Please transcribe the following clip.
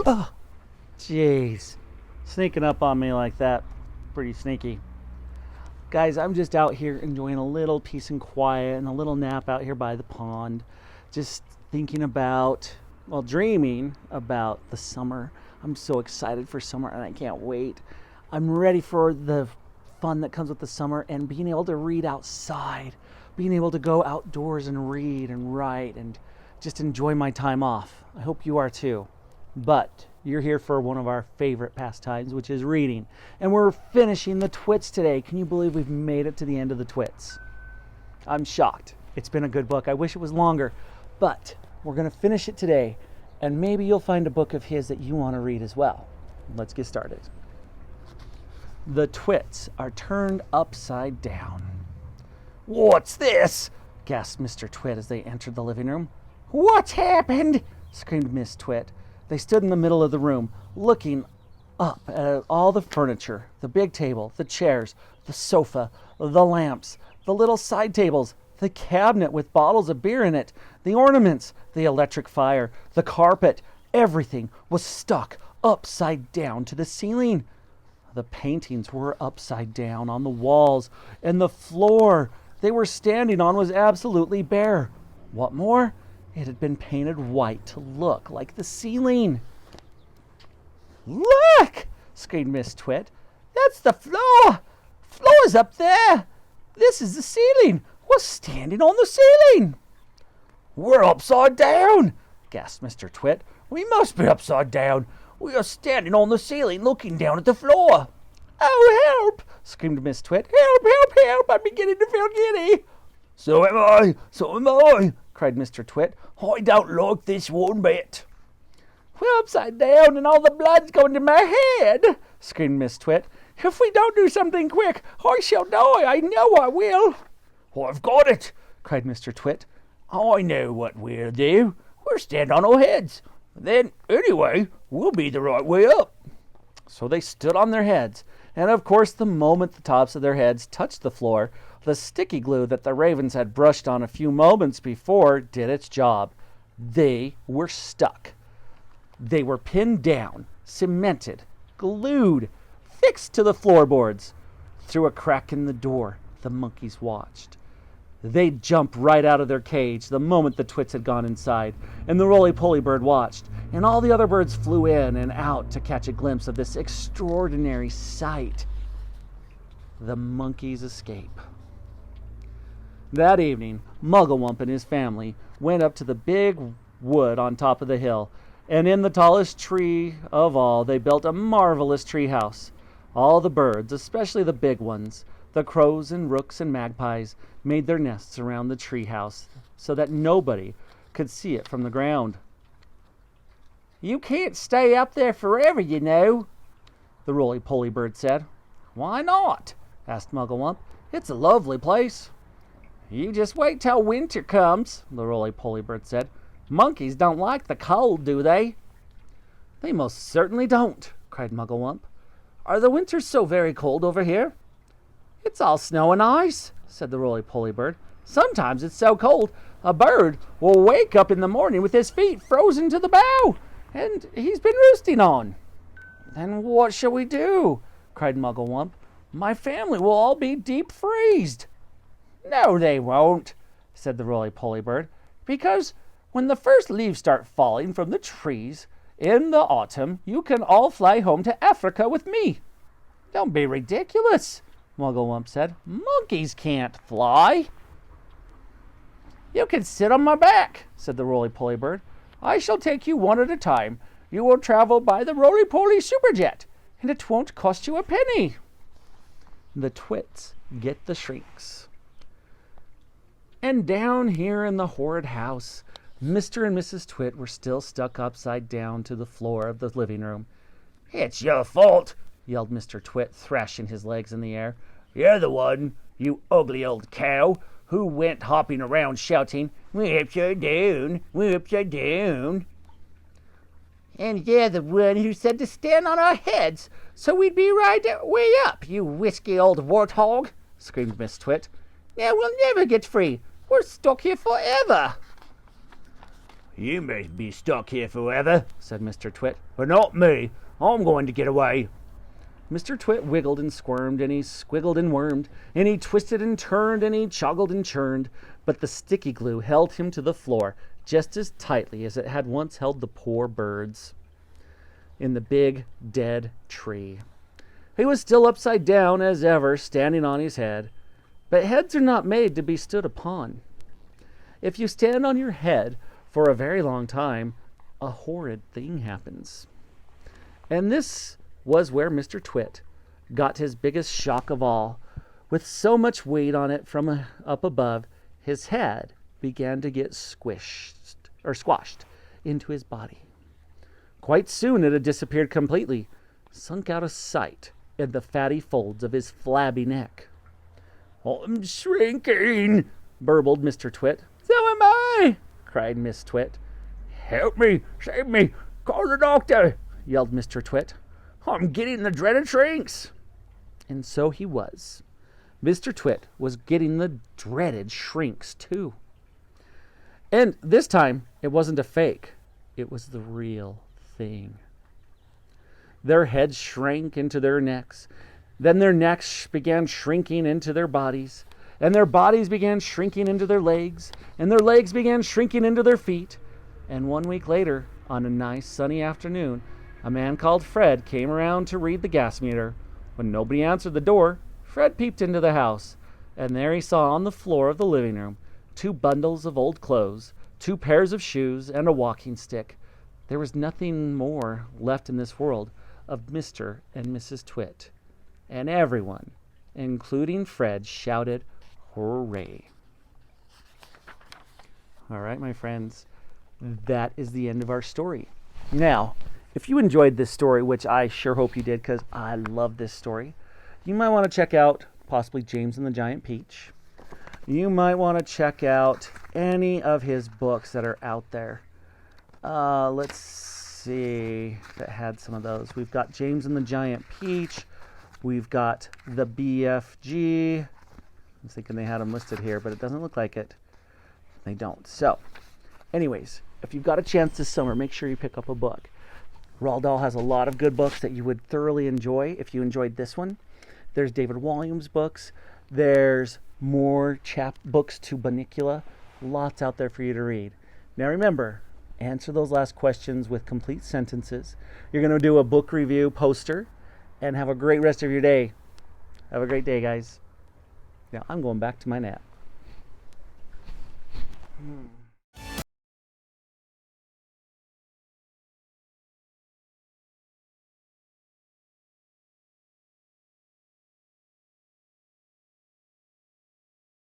Oh, jeez. Sneaking up on me like that. Pretty sneaky. Guys, I'm just out here enjoying a little peace and quiet and a little nap out here by the pond. Just thinking about, dreaming about the summer. I'm so excited for summer and I can't wait. I'm ready for the fun that comes with the summer and being able to read outside, being able to go outdoors and read and write and just enjoy my time off. I hope you are too. But you're here for one of our favorite pastimes, which is reading. And we're finishing the Twits today. Can you believe we've made it to the end of the Twits? I'm shocked. It's been a good book. I wish it was longer, but we're going to finish it today. And maybe you'll find a book of his that you want to read as well. Let's get started. The Twits are turned upside down. "What's this?" gasped Mr. Twit as they entered the living room. "What's happened?" screamed Miss Twit. They stood in the middle of the room, looking up at all the furniture, the big table, the chairs, the sofa, the lamps, the little side tables, the cabinet with bottles of beer in it, the ornaments, the electric fire, the carpet. Everything was stuck upside down to the ceiling. The paintings were upside down on the walls, and the floor they were standing on was absolutely bare. What more? It had been painted white to look like the ceiling. "Look!" screamed Miss Twit. "That's the floor! Floor's up there! This is the ceiling! We're standing on the ceiling!" "We're upside down!" gasped Mr. Twit. "We must be upside down! We are standing on the ceiling looking down at the floor!" "Oh, help!" screamed Miss Twit. "Help, help, help! I'm beginning to feel giddy!" "So am I! So am I!" cried Mr. Twit. "I don't like this one bit." "We're upside down and all the blood's going to my head!" screamed Miss Twit. "If we don't do something quick, I shall die. I know I will." "I've got it!" cried Mr. Twit. "I know what we'll do. We'll stand on our heads. Then, anyway, we'll be the right way up." So they stood on their heads, and of course the moment the tops of their heads touched the floor, the sticky glue that the ravens had brushed on a few moments before did its job. They were stuck. They were pinned down, cemented, glued, fixed to the floorboards. Through a crack in the door, the monkeys watched. They'd jump right out of their cage the moment the Twits had gone inside, and the roly-poly bird watched, and all the other birds flew in and out to catch a glimpse of this extraordinary sight. The monkeys' escape. That evening, Mugglewump and his family went up to the big wood on top of the hill, and in the tallest tree of all they built a marvelous tree house. All the birds, especially the big ones, the crows and rooks and magpies, made their nests around the tree house so that nobody could see it from the ground. "You can't stay up there forever, you know," the roly-poly bird said. "Why not?" asked Mugglewump. "It's a lovely place." "You just wait till winter comes," the roly-poly bird said. "Monkeys don't like the cold, do they?" "They most certainly don't," cried Mugglewump. "Are the winters so very cold over here?" "It's all snow and ice," said the roly-poly bird. "Sometimes it's so cold a bird will wake up in the morning with his feet frozen to the bough, and he's been roosting on." "Then what shall we do?" cried Mugglewump. "My family will all be deep freezed." "No, they won't," said the roly-poly bird, "because when the first leaves start falling from the trees in the autumn, you can all fly home to Africa with me." "Don't be ridiculous," Mugglewump said. "Monkeys can't fly." "You can sit on my back," said the roly-poly bird. "I shall take you one at a time. You will travel by the roly-poly superjet, and it won't cost you a penny." The Twits get the shrieks. And down here in the horrid house, Mr. and Mrs. Twit were still stuck upside down to the floor of the living room. "It's your fault," yelled Mr. Twit, thrashing his legs in the air. "You're the one, you ugly old cow, who went hopping around shouting, 'We're upside down, we're upside down.'" "And you're the one who said to stand on our heads, so we'd be right way up, you whisky old warthog," screamed Miss Twit. "Now we'll never get free. We're stuck here forever." "You may be stuck here forever," said Mr. Twit, "but not me. I'm going to get away." Mr. Twit wiggled and squirmed, and he squiggled and wormed, and he twisted and turned, and he choggled and churned, but the sticky glue held him to the floor just as tightly as it had once held the poor birds in the big dead tree. He was still upside down as ever, standing on his head, but heads are not made to be stood upon. If you stand on your head for a very long time, a horrid thing happens. And this was where Mr. Twit got his biggest shock of all. With so much weight on it from up above, his head began to get squashed into his body. Quite soon it had disappeared completely, sunk out of sight in the fatty folds of his flabby neck. "I'm shrinking," burbled Mr. Twit. "So am I," cried Miss Twit. "Help me, save me, call the doctor," yelled Mr. Twit. "I'm getting the dreaded shrinks." And so he was. Mr. Twit was getting the dreaded shrinks too. And this time, it wasn't a fake. It was the real thing. Their heads shrank into their necks. Then their necks began shrinking into their bodies. And their bodies began shrinking into their legs. And their legs began shrinking into their feet. And 1 week later, on a nice sunny afternoon, a man called Fred came around to read the gas meter. When nobody answered the door, Fred peeped into the house. And there he saw on the floor of the living room 2 bundles of old clothes, 2 pairs of shoes, and a walking stick. There was nothing more left in this world of Mr. and Mrs. Twit. And everyone, including Fred, shouted, "Hooray!" All right, my friends, that is the end of our story. Now, if you enjoyed this story, which I sure hope you did because I love this story, you might want to check out possibly James and the Giant Peach. You might want to check out any of his books that are out there. Let's see if it had some of those. We've got James and the Giant Peach. We've got the BFG. I was thinking they had them listed here, but it doesn't look like it. They don't. So, anyways, if you've got a chance this summer, make sure you pick up a book. Roald Dahl has a lot of good books that you would thoroughly enjoy if you enjoyed this one. There's David Walliams' books. There's more books to Bunnicula. Lots out there for you to read. Now remember, answer those last questions with complete sentences. You're going to do a book review poster and have a great rest of your day. Have a great day, guys. Now I'm going back to my nap.